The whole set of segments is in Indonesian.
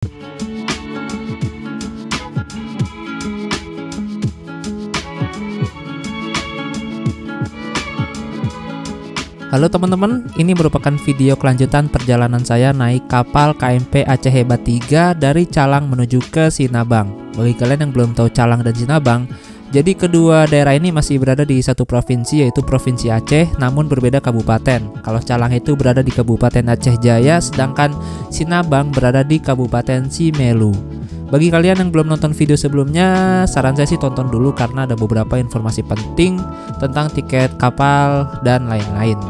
Halo teman-teman, ini merupakan video kelanjutan perjalanan saya naik kapal KMP Aceh Hebat 3 dari Calang menuju ke Sinabang. Bagi kalian yang belum tahu Calang dan Sinabang, jadi kedua daerah ini masih berada di satu provinsi, yaitu Provinsi Aceh, namun berbeda kabupaten. Kalau Calang itu berada di Kabupaten Aceh Jaya, sedangkan Sinabang berada di Kabupaten Simelu. Bagi kalian yang belum nonton video sebelumnya, saran saya sih tonton dulu karena ada beberapa informasi penting tentang tiket kapal dan lain-lain.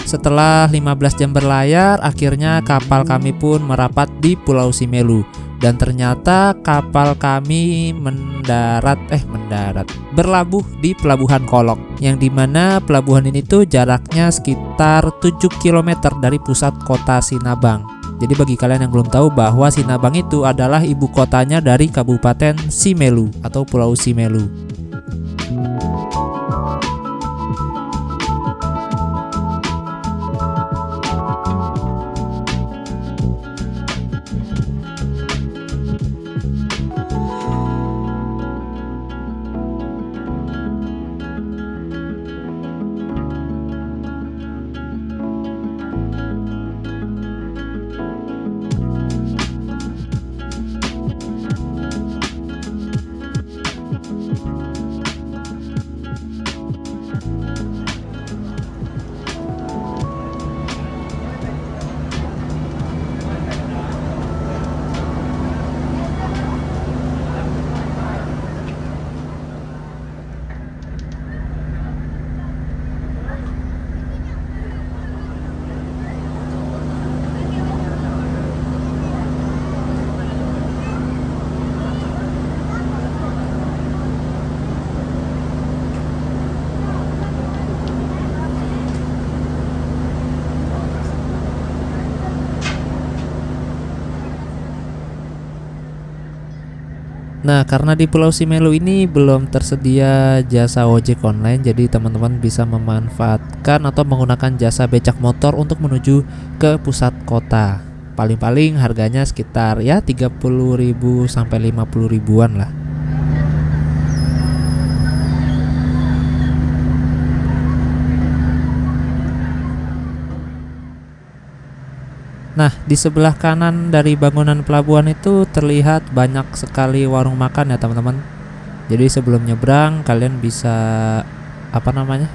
Setelah 15 jam berlayar, akhirnya kapal kami pun merapat di Pulau Simelu. Dan ternyata kapal kami berlabuh di Pelabuhan Kolok, yang dimana pelabuhan ini tuh jaraknya sekitar 7 km dari pusat kota Sinabang. Jadi bagi kalian yang belum tahu bahwa Sinabang itu adalah ibu kotanya dari Kabupaten Simelu atau Pulau Simelu. Nah, karena di Pulau Simelu ini belum tersedia jasa ojek online, jadi teman-teman bisa memanfaatkan atau menggunakan jasa becak motor untuk menuju ke pusat kota. Paling-paling harganya sekitar ya 30.000 sampai 50 ribuan lah. Nah, di sebelah kanan dari bangunan pelabuhan itu terlihat banyak sekali warung makan ya teman-teman. Jadi sebelum nyebrang kalian bisa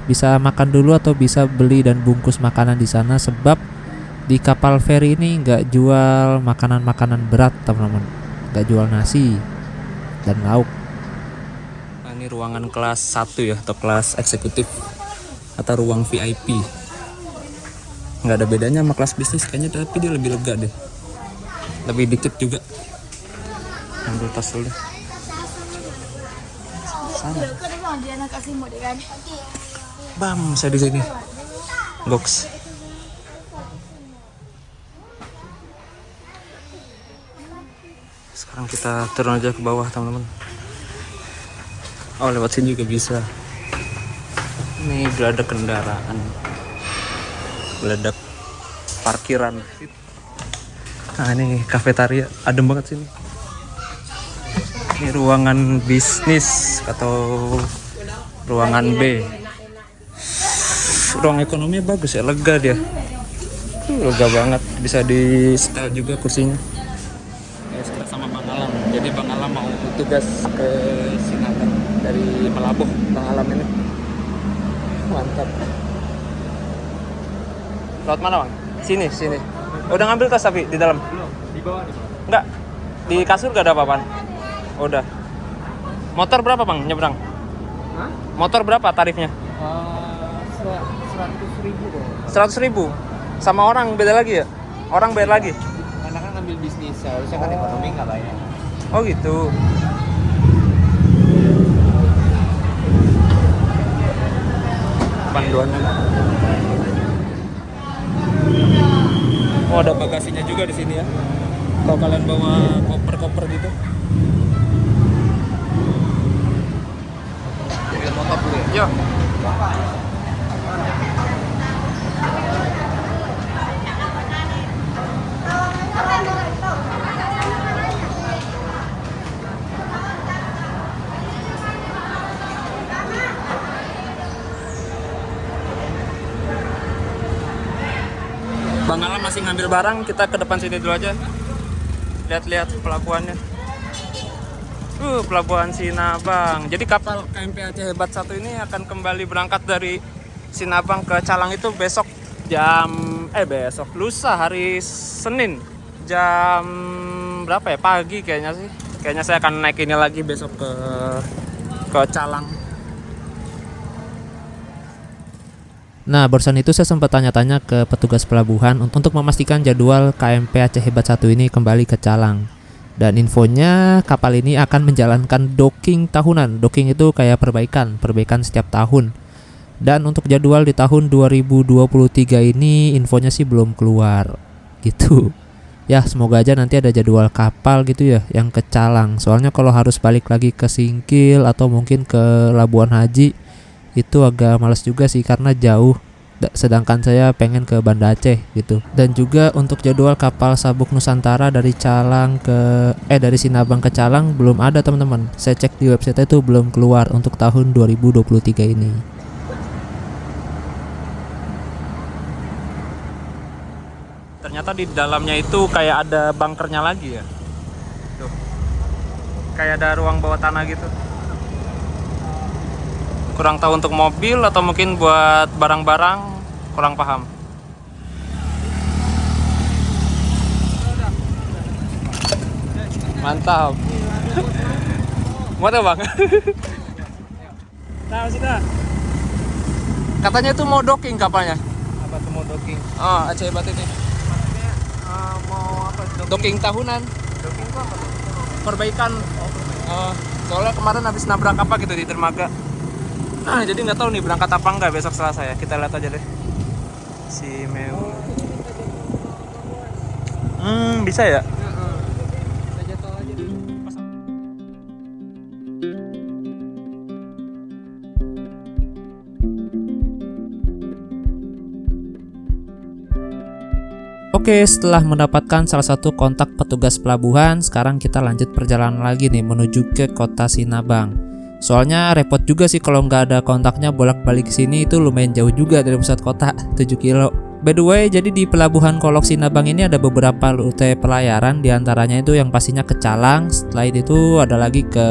bisa makan dulu atau bisa beli dan bungkus makanan di sana, sebab di kapal feri ini nggak jual makanan-makanan berat teman-teman, nggak jual nasi dan lauk. Nah, ini ruangan kelas 1 ya, atau kelas eksekutif atau ruang VIP. Nggak ada bedanya sama kelas bisnis kayaknya, tapi dia lebih lega deh, lebih dikit juga. Ambil tas dulu deh. Sana. Bam, saya di sini. Box. Sekarang kita turun aja ke bawah teman-teman. Oh, lewat sini juga bisa. Ini geladak kendaraan, geladak parkiran. Nah, ini kafetaria, adem banget sini. Ini ruangan bisnis atau ruangan B. Ruang ekonomi bagus ya, lega dia. Lega banget, bisa di setel juga kursinya. Ya, setel sama Bang Alam. Jadi Bang Alam mau tugas ke Sinabang dari Melabuh, Bang Alam ini. Mantap. Lewat mana bang? Sini. Udah ngambil tas tapi di dalam? Belum, di bawah. Enggak, di kasur gak ada apa-apaan? Udah. Motor berapa bang nyebrang? Hah? Motor berapa tarifnya? 100.000 Sama orang beda lagi ya? Orang bayar lagi? Karena kan ngambil bisnis, harusnya kan ekonomi nggak bayar. Oh gitu. Panduannya. Oh, ada bagasinya juga di sini ya. Kalau kalian bawa koper-koper gitu. Bang Alam masih ngambil barang, kita ke depan sini dulu aja. Lihat-lihat pelabuhannya. Pelabuhan Sinabang. Jadi kapal KMP Aceh Hebat 1 ini akan kembali berangkat dari Sinabang ke Calang itu besok lusa hari Senin jam berapa ya, pagi kayaknya sih. Kayaknya saya akan naik ini lagi besok ke Calang. Nah, barusan itu saya sempat tanya-tanya ke petugas pelabuhan untuk memastikan jadwal KMP Aceh Hebat 1 ini kembali ke Calang. Dan infonya kapal ini akan menjalankan docking tahunan. Docking itu kayak perbaikan setiap tahun. Dan untuk jadwal di tahun 2023 ini infonya sih belum keluar gitu. Ya, semoga aja nanti ada jadwal kapal gitu ya yang ke Calang. Soalnya kalau harus balik lagi ke Singkil atau mungkin ke Labuan Haji itu agak malas juga sih karena jauh. Sedangkan saya pengen ke Banda Aceh gitu. Dan juga untuk jadwal kapal Sabuk Nusantara dari dari Sinabang ke Calang belum ada teman-teman. Saya cek di website itu belum keluar untuk tahun 2023 ini. Ternyata di dalamnya itu kayak ada bunkernya lagi ya. Tuh. Kayak ada ruang bawah tanah gitu. Kurang tahu untuk mobil atau mungkin buat barang-barang, kurang paham. Mantap. Muat ya bang? Nah, sudah. Katanya itu mau docking kapalnya. Apa tuh mau docking? Oh, Aceh Hebat ini. Maksudnya mau apa? Docking tahunan. Docking itu apa? Perbaikan. Soalnya kemarin habis nabrak apa gitu di dermaga. Nah, jadi nggak tahu nih berangkat apa enggak besok Selasa ya. Kita lihat aja deh. Si Meu. Bisa ya? Kita jatuh aja dulu. Oke, setelah mendapatkan salah satu kontak petugas pelabuhan, sekarang kita lanjut perjalanan lagi nih menuju ke kota Sinabang. Soalnya repot juga sih kalau nggak ada kontaknya bolak-balik sini, itu lumayan jauh juga dari pusat kota, 7 kilo. By the way, jadi di pelabuhan Kolok Sinabang ini ada beberapa rute pelayaran, diantaranya itu yang pastinya ke Calang, setelah itu ada lagi ke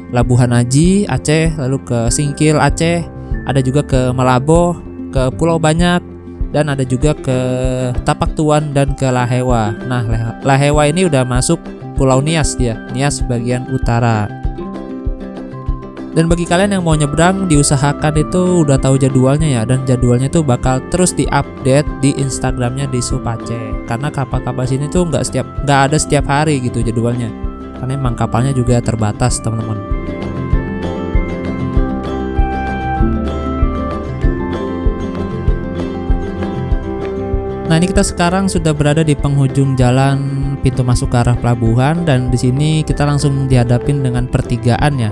Labuhan Haji, Aceh, lalu ke Singkil, Aceh, ada juga ke Malabo, ke Pulau Banyak, dan ada juga ke Tapak Tuan dan ke Lahewa. Nah, Lahewa ini udah masuk Pulau Nias dia, Nias bagian utara. Dan bagi kalian yang mau nyebrang, diusahakan itu udah tahu jadwalnya ya. Dan jadwalnya itu bakal terus diupdate di Instagramnya di Sup Aceh. Karena kapal-kapal sini tuh nggak ada setiap hari gitu jadwalnya. Karena emang kapalnya juga terbatas teman-teman. Nah, ini kita sekarang sudah berada di penghujung jalan pintu masuk ke arah pelabuhan, dan di sini kita langsung dihadapin dengan pertigaan ya.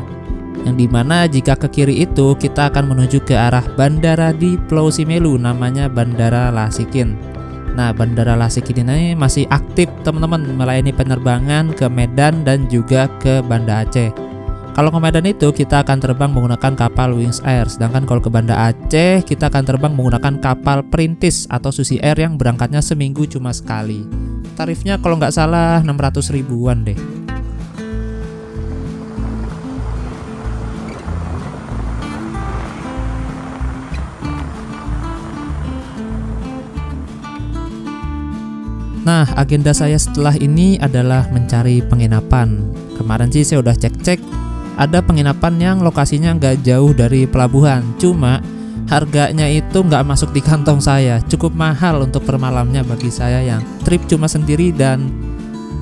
Yang dimana jika ke kiri itu kita akan menuju ke arah bandara di Pulau Simelu, namanya Bandara Lasikin. Nah, Bandara Lasikin ini masih aktif teman-teman, melayani penerbangan ke Medan dan juga ke Banda Aceh. Kalau ke Medan itu kita akan terbang menggunakan kapal Wings Air, sedangkan kalau ke Banda Aceh kita akan terbang menggunakan kapal Perintis atau Susi Air yang berangkatnya seminggu cuma sekali. Tarifnya kalau nggak salah 600 ribuan deh. Nah, agenda saya setelah ini adalah mencari penginapan. Kemarin sih saya udah cek-cek, ada penginapan yang lokasinya nggak jauh dari pelabuhan. Cuma harganya itu nggak masuk di kantong saya, cukup mahal untuk per malamnya bagi saya yang trip cuma sendiri dan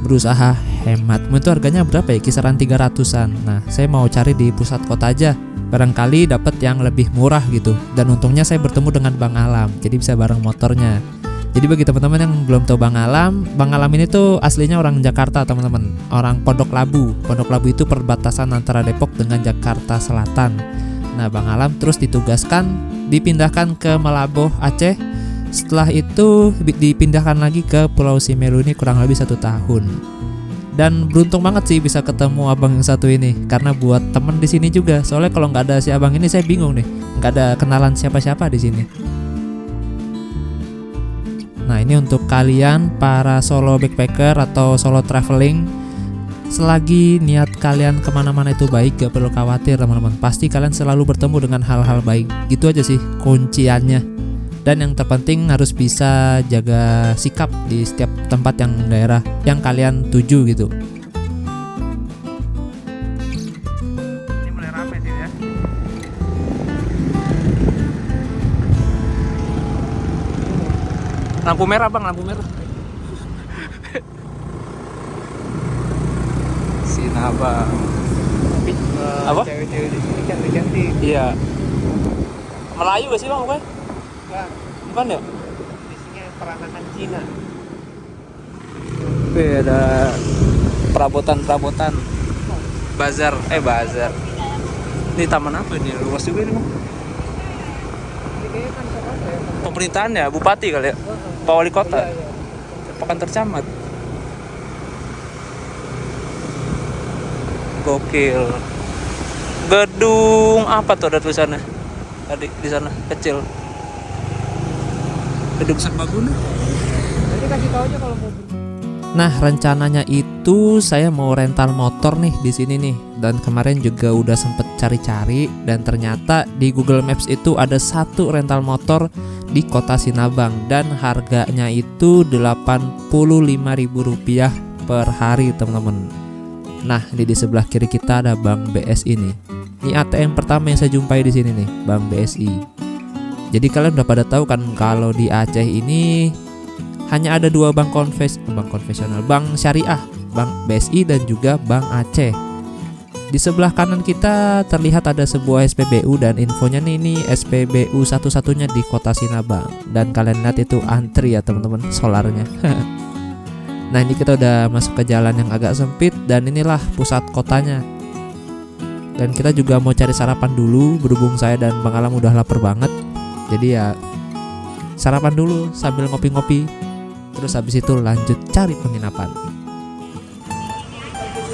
berusaha hemat. Itu harganya berapa ya? Kisaran 300-an. Nah, saya mau cari di pusat kota aja. Barangkali dapat yang lebih murah gitu. Dan untungnya saya bertemu dengan Bang Alam, jadi bisa bareng motornya. Jadi bagi teman-teman yang belum tahu Bang Alam ini tuh aslinya orang Jakarta teman-teman, orang Pondok Labu. Pondok Labu itu perbatasan antara Depok dengan Jakarta Selatan. Nah, Bang Alam terus dipindahkan ke Malabo, Aceh. Setelah itu dipindahkan lagi ke Pulau Simelu, ini kurang lebih 1 tahun. Dan beruntung banget sih bisa ketemu abang yang satu ini, karena buat temen di sini juga. Soalnya kalau nggak ada si abang ini saya bingung nih, nggak ada kenalan siapa-siapa di sini. Nah, ini untuk kalian para solo backpacker atau solo traveling. Selagi niat kalian kemana-mana itu baik, gak perlu khawatir teman-teman. Pasti kalian selalu bertemu dengan hal-hal baik. Gitu aja sih kunciannya. Dan yang terpenting harus bisa jaga sikap di setiap tempat yang daerah yang kalian tuju gitu. Ini mulai rame sih ya. Lampu merah bang, lampu merah. Sinabang. Tapi Apa? cewek-cewek di sini cantik-cantik. Iya. Melayu gak sih bang? Enggak, Bukan ya? di sini peranakan Cina. Ada perabotan bazar bazar. Ini taman apa ini? Luas juga ini bang. Ini kayaknya kantor apa ya? Pemerintahan ya, bupati kali ya, Pak Wali Kota, Iya, iya. Pak Kantor Camat. Gokil. Gedung apa tuh ada tulisannya? Tadi di sana kecil. Gedung Serbaguna. Nanti kasih tahu aja kalau mau beli. Nah, rencananya itu saya mau rental motor nih di sini nih. Dan kemarin juga udah sempet cari-cari dan ternyata di Google Maps itu ada satu rental motor di Kota Sinabang dan harganya itu Rp85.000 per hari, teman-teman. Nah, di sebelah kiri kita ada Bank BSI nih. Ini ATM pertama yang saya jumpai di sini nih, Bank BSI. Jadi kalian udah pada tahu kan kalau di Aceh ini hanya ada dua bank konvensional, bank syariah, Bank BSI dan juga Bank Aceh. Di sebelah kanan kita terlihat ada sebuah SPBU dan infonya nih, ini SPBU satu-satunya di Kota Sinabang. Dan kalian lihat itu antri ya teman-teman, solarnya. Nah, ini kita udah masuk ke jalan yang agak sempit dan inilah pusat kotanya. Dan kita juga mau cari sarapan dulu, berhubung saya dan Bang Alam udah lapar banget. Jadi ya sarapan dulu sambil ngopi-ngopi. Terus habis itu lanjut cari penginapan.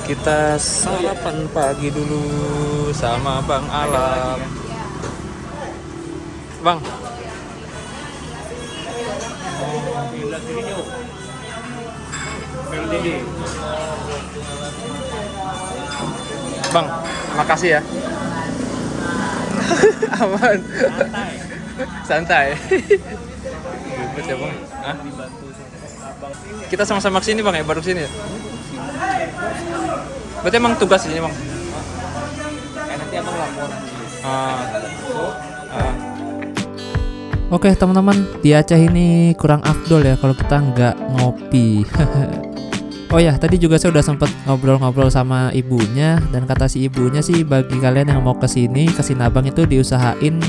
Kita sarapan pagi dulu sama Bang Alam. Bang. Bang, makasih ya. Aman. Santai. Ribet ya bang. Hah? Kita sama-sama kesini bang ya, baru kesini ya. Berarti emang tugas di sini bang. Nanti abang lapor. Oke teman-teman, di Aceh ini kurang afdol ya kalau kita nggak ngopi. Oh ya, tadi juga saya udah sempet ngobrol-ngobrol sama ibunya dan kata si ibunya sih bagi kalian yang mau kesini ke Sinabang itu diusahain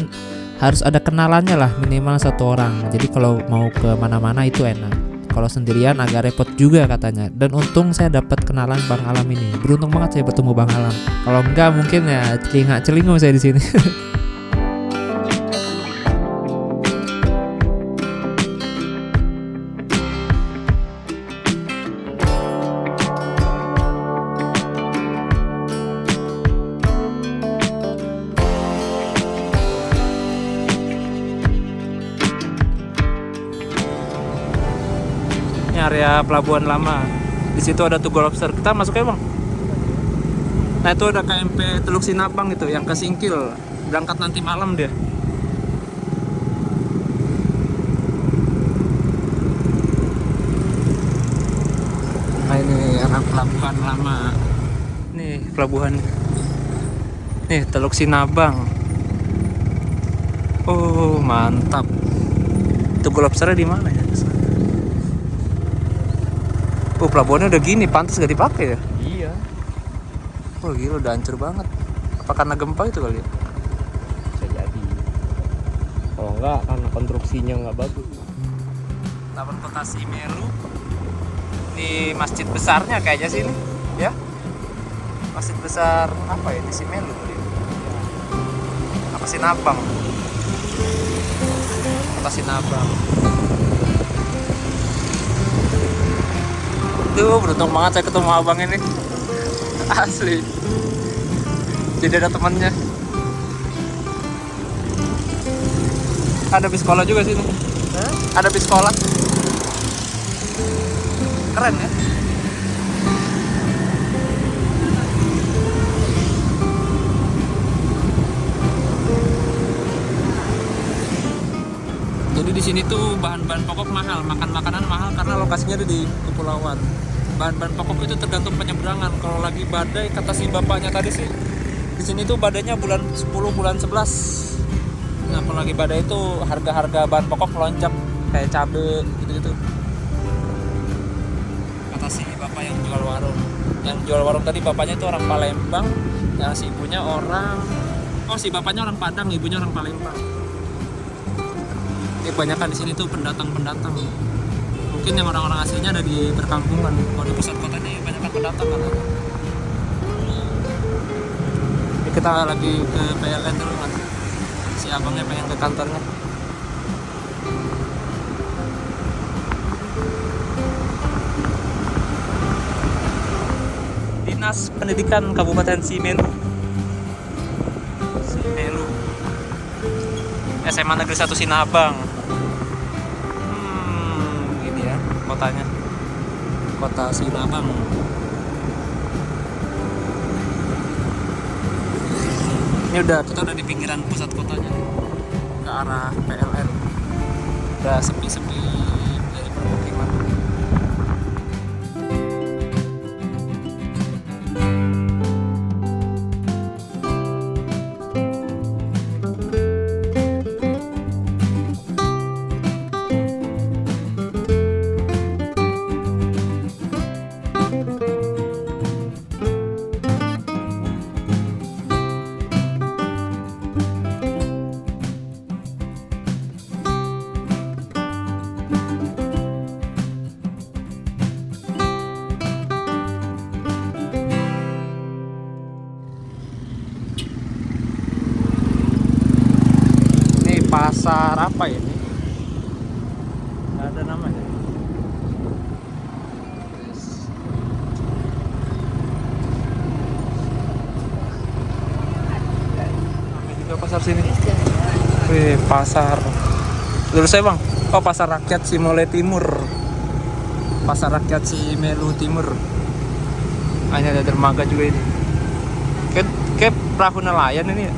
harus ada kenalannya lah, minimal satu orang. Jadi kalau mau ke mana-mana itu enak. Kalau sendirian agak repot juga katanya. Dan untung saya dapat kenalan Bang Alam ini. Beruntung banget saya bertemu Bang Alam. Kalau enggak mungkin ya celingak-celingu saya di sini. Area pelabuhan lama. Di situ ada Tugu Lobster. Kita masuk ya bang. Nah itu ada KMP Teluk Sinabang itu yang ke Singkil. Berangkat nanti malam dia. Nah ini area pelabuhan lama. Nih pelabuhan. Nih Teluk Sinabang. Oh mantap. Tugu Lobsternya di mana ya? Oh pelabuhannya udah gini, pantas gak dipakai ya? Iya. Oh gila udah hancur banget. Apa karena gempa itu kali ya? Bisa jadi. Kalau enggak karena konstruksinya nggak bagus. Taman Kota Simelu. Ini masjid besarnya kayaknya sini, ya? Masjid besar apa ya di Simelu kali ya? Apa Sinabang? Kota Sinabang. Duh, beruntung banget saya ketemu abang ini. Asli. Jadi ada temannya. Ada bis sekolah juga sini. Hah? Ada bis sekolah. keren ya. Jadi di sini tuh bahan-bahan pokok mahal, makan makanan mahal karena lokasinya ada di kepulauan. Bahan-bahan pokok itu tergantung penyeberangan. Kalau lagi badai, kata si bapaknya tadi sih, di sini tuh badainya bulan 10, bulan 11. Nah, kalau lagi badai itu harga-harga bahan pokok melonjak, kayak cabe gitu-gitu. Kata si bapak yang jual warung. Yang jual warung tadi bapaknya itu orang Palembang, yang si ibunya orang, si bapaknya orang Padang, ibunya orang Palembang. Kebanyakan di sini tuh pendatang-pendatang. Mungkin yang orang-orang aslinya ada di perkampungan. Kalau di pusat kota ini kebanyakan pendatang kan. Ini kita lagi ke PLN dulu kan. Si abangnya pengen ke kantornya. Dinas Pendidikan Kabupaten Simelu. SMA Negeri 1 Sinabang. Ini ya kotanya. Kota Sinabang. Ini kita udah di pinggiran pusat kotanya. Ke arah PLN. Udah sepi-sepi dari permukiman. Pasar apa ini? Nggak ada namanya. Namanya juga pasar sini. Wih, pasar. Lurus saya bang. Oh, pasar rakyat Simole Timur. Pasar rakyat Simelu Timur. Hanya ada dermaga juga ini. Kayak perahu nelayan ini ya.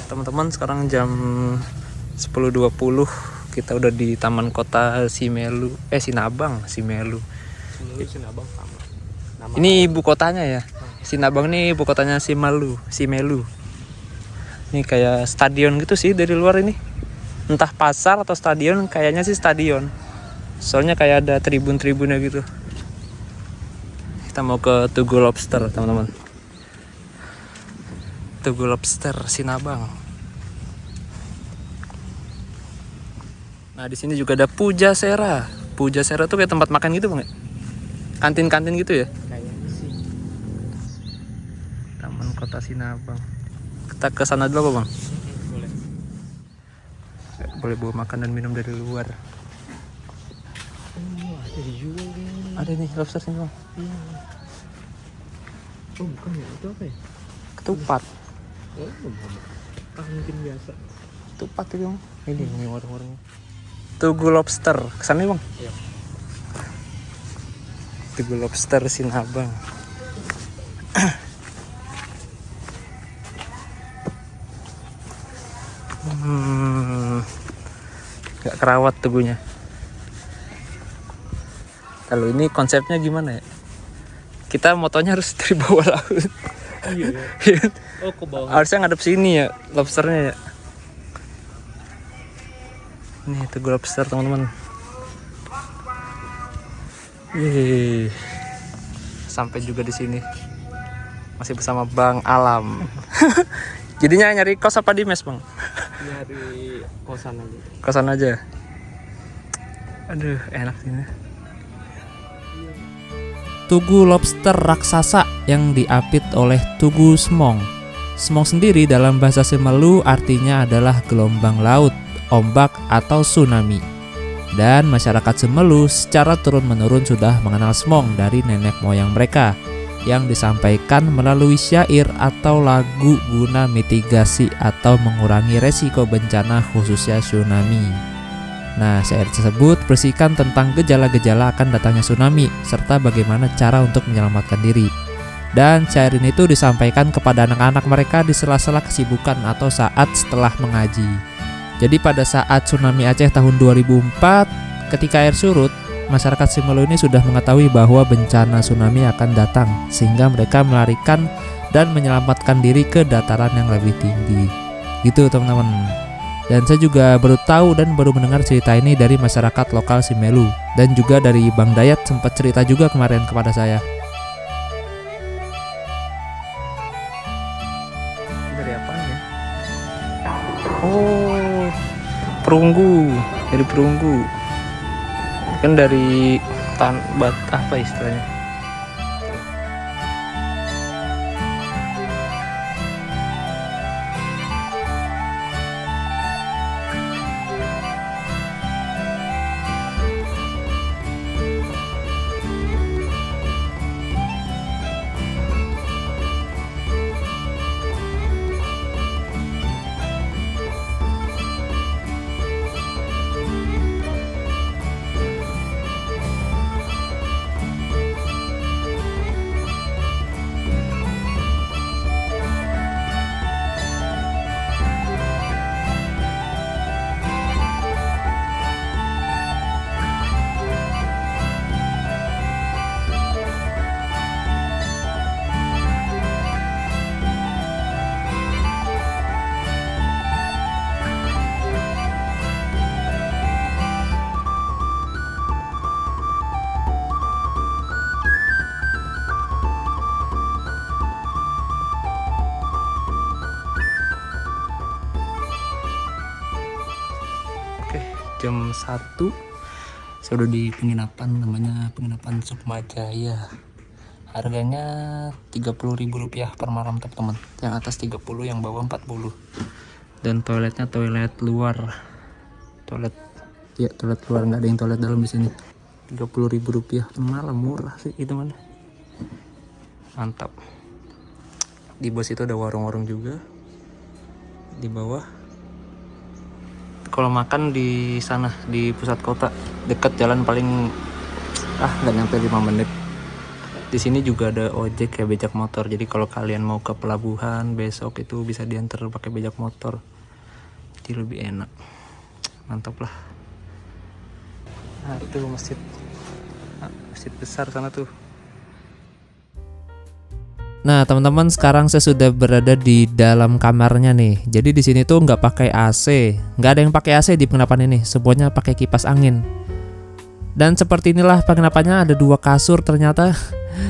Teman-teman, sekarang jam 10.20 kita udah di Taman Kota Simelu, Sinabang, Simelu. Sinabang sama. Ini ibu kotanya ya. Sinabang ini ibu kotanya Simelu. Ini kayak stadion gitu sih dari luar ini. Entah pasar atau stadion, kayaknya sih stadion. Soalnya kayak ada tribun-tribunnya gitu. Kita mau ke Tugu Lobster, teman-teman. Tugu Lobster Sinabang. Nah, di sini juga ada Pujasera. Pujasera tuh kayak tempat makan gitu, Bang. Kantin-kantin gitu ya? Kayaknya sih. Taman Kota Sinabang. Kita ke sana dulu, apa, Bang? Boleh. Boleh bawa makan dan minum dari luar. Ada dijual ini. Ada nih lobster sini, Bang. Oh, bukan ya? Itu apa ya? Ketupat. Oh, mungkin biasa. Ketupat itu, Bang. Ini warung-warungnya. Tugu Lobster. Kesana nih, Bang. Iya. Tugu Lobster Sinabang. Gak kerawat tugunya. Kalau ini konsepnya gimana ya? Kita motonya harus dari bawah laut. Iya. Oh, ke bawah. Harusnya ngadep sini ya lobsternya ya. Nih Tugu Lobster, teman-teman. Yeay. Sampai juga di sini. Masih bersama Bang Alam. Jadinya nyari kos apa di mes, Bang? Nyari kosan aja. Kosan aja. Aduh, enak sini. Tugu Lobster raksasa yang diapit oleh Tugu Smong. Smong sendiri dalam bahasa Simelu artinya adalah gelombang laut, ombak atau tsunami. Dan masyarakat Simelu secara turun-menurun sudah mengenal Smong dari nenek moyang mereka yang disampaikan melalui syair atau lagu guna mitigasi atau mengurangi resiko bencana khususnya tsunami. Nah, syair tersebut berisikan tentang gejala-gejala akan datangnya tsunami serta bagaimana cara untuk menyelamatkan diri. Dan syair ini tuh disampaikan kepada anak-anak mereka di sela-sela kesibukan atau saat setelah mengaji. Jadi pada saat tsunami Aceh tahun 2004, ketika air surut, masyarakat Simelu ini sudah mengetahui bahwa bencana tsunami akan datang, sehingga mereka melarikan dan menyelamatkan diri ke dataran yang lebih tinggi. Gitu teman-teman. Dan saya juga baru tahu dan baru mendengar cerita ini dari masyarakat lokal Simelu, dan juga dari Bang Dayat sempat cerita juga kemarin kepada saya. Dari apa ya? Oh, perunggu. Dari perunggu. Kan dari bat apa istilahnya? Oke, jam 1 saya udah di penginapan, namanya penginapan Sukma Jaya. Harganya Rp30.000 per malam teman-teman. Yang atas 30, yang bawah 40. Dan toiletnya toilet luar. Toilet luar, nggak ada yang toilet dalam di sini. Rp30.000 per malam, murah sih itu mana. Mantap. Di bawah situ ada warung-warung juga. Di bawah. Kalau makan di sana di pusat kota, dekat jalan paling nggak nyampe 5 menit. Di sini juga ada ojek ya, becak motor. Jadi kalau kalian mau ke pelabuhan besok itu bisa diantar pakai becak motor. Jadi lebih enak. Mantap lah. Nah, itu masjid. Masjid besar sana tuh. Nah, teman-teman, sekarang saya sudah berada di dalam kamarnya nih. Jadi di sini tuh nggak pakai AC, nggak ada yang pakai AC di penginapan ini. Semuanya pakai kipas angin. Dan seperti inilah penginapannya, ada 2 kasur ternyata.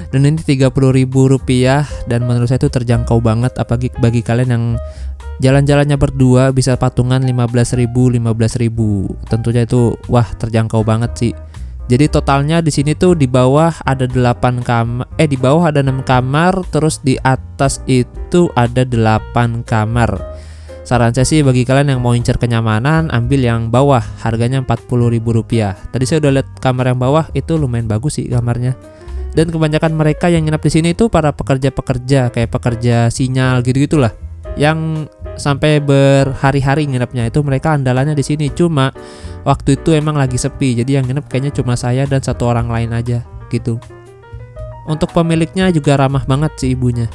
Dan ini Rp30.000, dan menurut saya itu terjangkau banget. Apalagi bagi kalian yang jalan-jalannya berdua bisa patungan 15.000. Tentunya itu wah terjangkau banget sih. Jadi totalnya di sini tuh di bawah ada 8 kamar, di bawah ada 6 kamar, terus di atas itu ada 8 kamar. Saran saya sih bagi kalian yang mau incer kenyamanan, ambil yang bawah, harganya Rp40.000. Tadi saya udah lihat kamar yang bawah, itu lumayan bagus sih kamarnya. Dan kebanyakan mereka yang nginap di sini itu para pekerja-pekerja kayak pekerja sinyal gitu-gitulah. Yang sampai berhari-hari nginepnya, itu mereka andalannya di sini. Cuma waktu itu emang lagi sepi, jadi yang nginep kayaknya cuma saya dan 1 orang lain aja gitu. Untuk pemiliknya juga ramah banget si ibunya.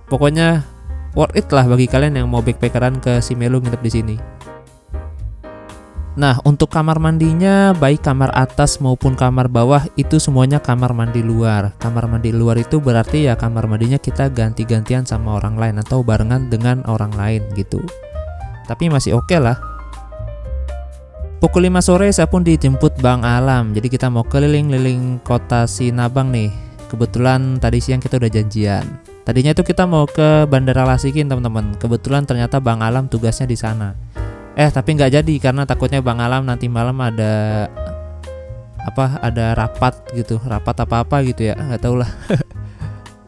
Pokoknya worth it lah bagi kalian yang mau backpackeran ke Simelu nginep di sini. Nah, untuk kamar mandinya, baik kamar atas maupun kamar bawah itu semuanya kamar mandi luar. Kamar mandi luar itu berarti ya kamar mandinya kita ganti-gantian sama orang lain atau barengan dengan orang lain gitu. Tapi masih oke lah. Pukul 5 sore saya pun dijemput Bang Alam. Jadi kita mau keliling-liling kota Sinabang nih. Kebetulan tadi siang kita udah janjian. Tadinya itu kita mau ke Bandara Lasikin teman-teman. Kebetulan ternyata Bang Alam tugasnya di sana. Tapi nggak jadi karena takutnya Bang Alam nanti malam ada rapat gitu, rapat apa gitu ya, nggak tahu lah.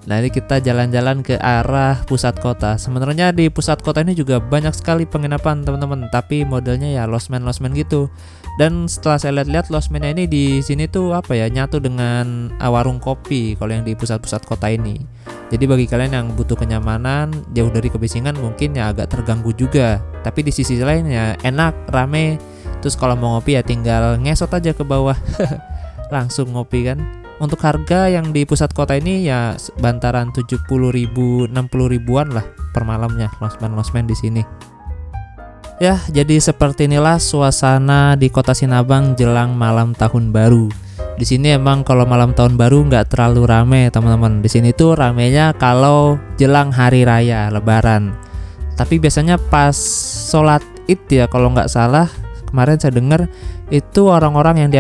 Nah, ini kita jalan-jalan ke arah pusat kota. Sebenarnya di pusat kota ini juga banyak sekali penginapan teman-teman, tapi modelnya ya losmen gitu. Dan setelah saya lihat-lihat losmennya ini di sini tuh nyatu dengan warung kopi kalau yang di pusat-pusat kota ini. Jadi bagi kalian yang butuh kenyamanan jauh dari kebisingan mungkin ya agak terganggu juga. Tapi di sisi lain ya enak, rame, Terus kalau mau ngopi ya tinggal ngesot aja ke bawah. Langsung ngopi kan. Untuk harga yang di pusat kota ini ya bantaran 70.000 60.000-an lah per malamnya losmen di sini. Ya, jadi seperti inilah suasana di Kota Sinabang jelang malam tahun baru. Di sini emang kalau malam tahun baru nggak terlalu rame teman-teman. Di sini tuh ramenya kalau jelang hari raya Lebaran. Tapi biasanya pas sholat Id ya kalau nggak salah. Kemarin saya dengar itu orang-orang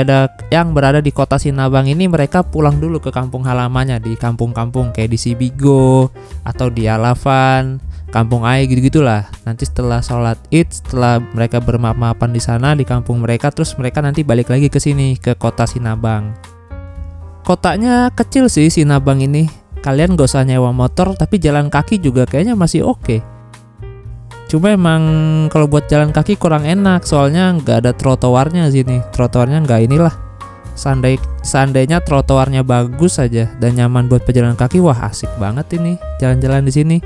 yang berada di Kota Sinabang ini mereka pulang dulu ke kampung halamannya di kampung-kampung kayak di Sibigo atau di Alavan, Kampung Ai gitu-gitulah. Nanti setelah sholat Id, setelah mereka bermaaf-maafan di sana di kampung mereka, terus mereka nanti balik lagi ke sini ke Kota Sinabang. Kotanya kecil sih Sinabang ini. Kalian gak usah nyewa motor, tapi jalan kaki juga kayaknya masih oke. Cuma emang kalau buat jalan kaki kurang enak, soalnya nggak ada trotoarnya sini. Trotoarnya nggak inilah. Seandainya trotoarnya bagus saja dan nyaman buat pejalan kaki, wah asik banget ini jalan-jalan di sini.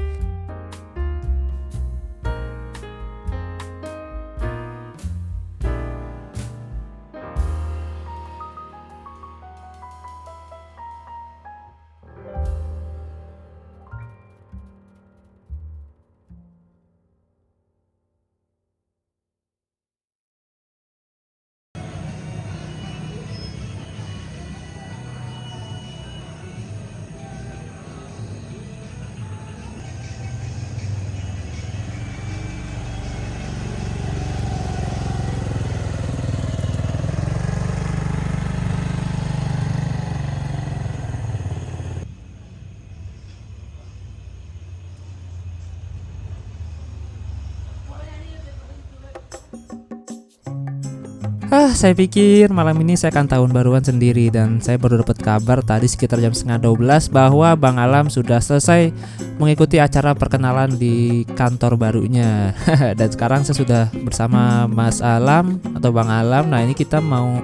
Saya pikir malam ini saya akan tahun baruan sendiri dan saya baru dapat kabar tadi sekitar jam 11:30 bahwa Bang Alam sudah selesai mengikuti acara perkenalan di kantor barunya. Dan sekarang saya sudah bersama Mas Alam atau Bang Alam. Nah, ini kita mau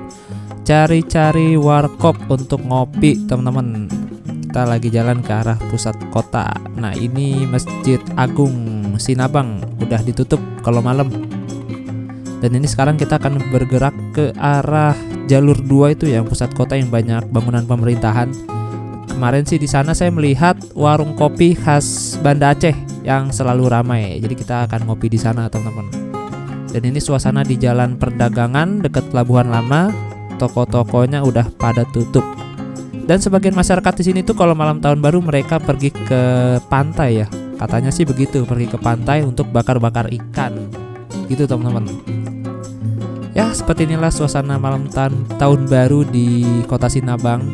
cari-cari warkop untuk ngopi, teman-teman. Kita lagi jalan ke arah pusat kota. Nah, ini Masjid Agung Sinabang udah ditutup kalau malam. Dan ini sekarang kita akan bergerak ke arah jalur 2 itu yang pusat kota yang banyak bangunan pemerintahan. Kemarin sih di sana saya melihat warung kopi khas Banda Aceh yang selalu ramai. Jadi kita akan ngopi di sana, teman-teman. Dan ini suasana di jalan perdagangan dekat Pelabuhan Lama. Toko-tokonya udah pada tutup. Dan sebagian masyarakat di sini tuh kalau malam tahun baru mereka pergi ke pantai ya. Katanya sih begitu, pergi ke pantai untuk bakar-bakar ikan. Gitu, teman-teman. Ya, seperti inilah suasana malam tahun baru di Kota Sinabang.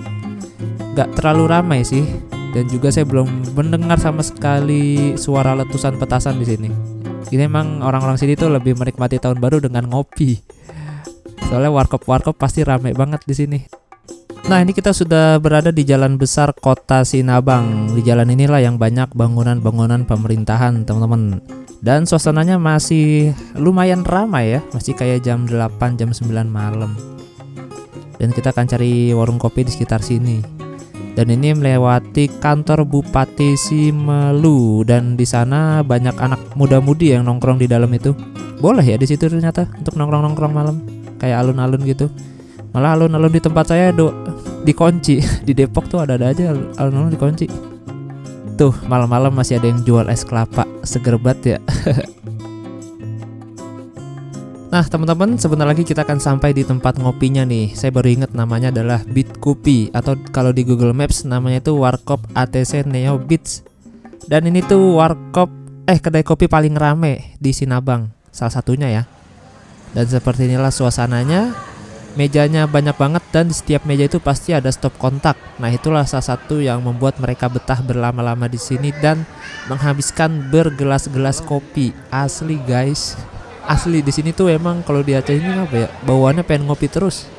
Gak terlalu ramai sih, dan juga saya belum mendengar sama sekali suara letusan petasan di sini. Ini emang orang-orang sini tuh lebih menikmati tahun baru dengan ngopi. Soalnya warkop-warkop pasti ramai banget di sini. Nah, ini kita sudah berada di jalan besar Kota Sinabang. Di jalan inilah yang banyak bangunan-bangunan pemerintahan, teman-teman. Dan suasananya masih lumayan ramai ya, masih kayak jam 8, jam 9 malam. Dan kita akan cari warung kopi di sekitar sini. Dan ini melewati kantor Bupati Simelu, dan di sana banyak anak muda-mudi yang nongkrong di dalam itu. Boleh ya di situ ternyata untuk nongkrong-nongkrong malam, kayak alun-alun gitu. Malah alun-alun di tempat saya dikunci. Di Depok tuh ada aja alun-alun dikunci. Tuh malam-malam masih ada yang jual es kelapa, seger banget ya. Nah, teman-teman, sebentar lagi kita akan sampai di tempat ngopinya nih. Saya baru ingat namanya adalah Beat Kopi, atau kalau di Google Maps namanya itu Warkop ATC Neo Beats. Dan ini tuh kedai kopi paling rame di Sinabang, salah satunya ya. Dan seperti inilah suasananya. Mejanya banyak banget dan di setiap meja itu pasti ada stop kontak. Nah, itulah salah satu yang membuat mereka betah berlama-lama di sini dan menghabiskan bergelas-gelas kopi. Asli guys, asli di sini tuh emang kalau di Aceh ini apa ya, bawaannya pengen ngopi terus.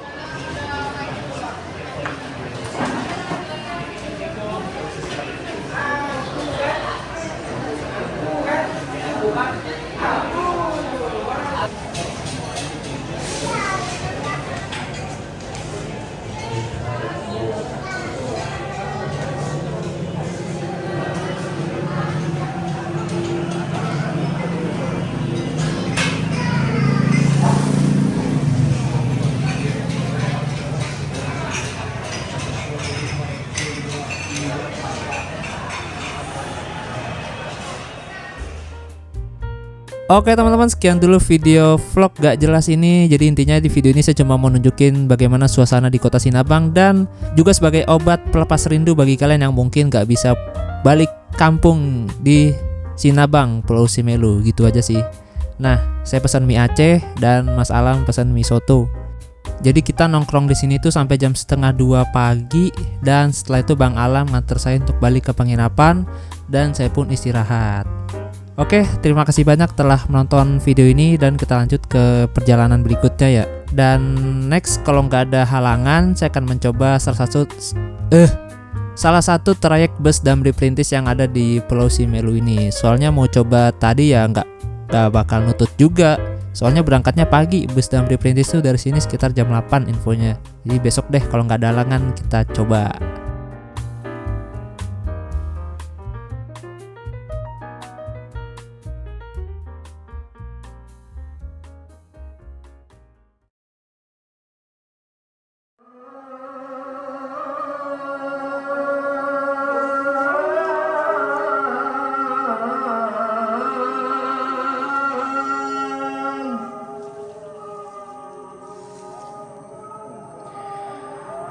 Oke teman-teman, sekian dulu video vlog gak jelas ini. Jadi intinya di video ini saya cuma mau nunjukin bagaimana suasana di kota Sinabang, dan juga sebagai obat pelepas rindu bagi kalian yang mungkin gak bisa balik kampung di Sinabang, Pulau Simelu. Gitu aja sih. Nah, saya pesan mie Aceh dan Mas Alam pesan mie soto. Jadi kita nongkrong di sini tuh sampai jam 1:30 pagi, dan setelah itu Bang Alam nganter saya untuk balik ke penginapan dan saya pun istirahat. Oke, terima kasih banyak telah menonton video ini, dan kita lanjut ke perjalanan berikutnya ya. Dan next, kalau nggak ada halangan, saya akan mencoba salah satu trayek bus Damri Perintis yang ada di Pulau Simelu ini. Soalnya mau coba tadi ya nggak bakal nutut juga. Soalnya berangkatnya pagi, bus Damri Perintis itu dari sini sekitar jam 8 infonya. Jadi besok deh kalau nggak ada halangan kita coba.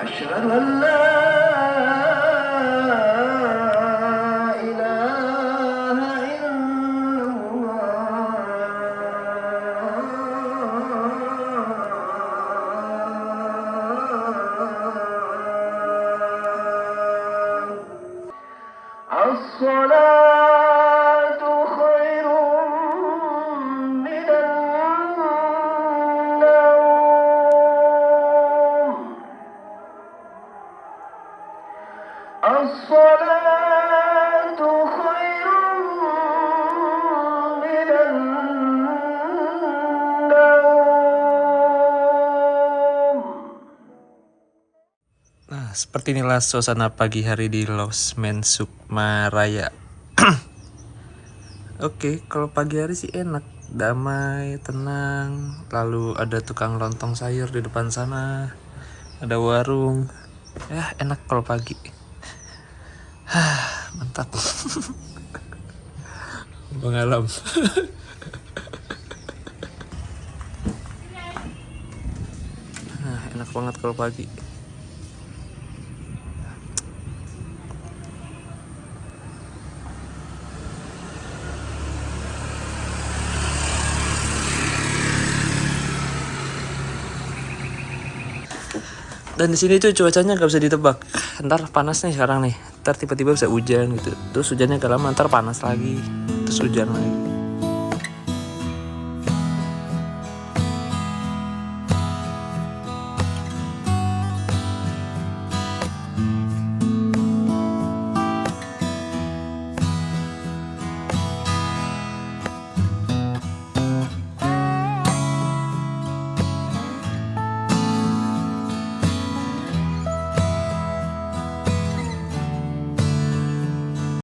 أشهد أن لا إله إلا الله الصلاة خير من النوم الصلاة خير من النوم. Nah, seperti inilah suasana pagi hari di Losmen Sukma Raya. Oke, kalau pagi hari sih enak, damai, tenang. Lalu ada tukang lontong sayur di depan sana, ada warung. Ya, enak kalau pagi. Mantap. Bang Alam. Nah, enak banget kalau pagi. Dan di sini tuh cuacanya nggak bisa ditebak. Ntar panas nih sekarang nih. Ntar tiba-tiba bisa hujan gitu. Terus hujannya gak lama, ntar panas lagi. Terus hujan lagi.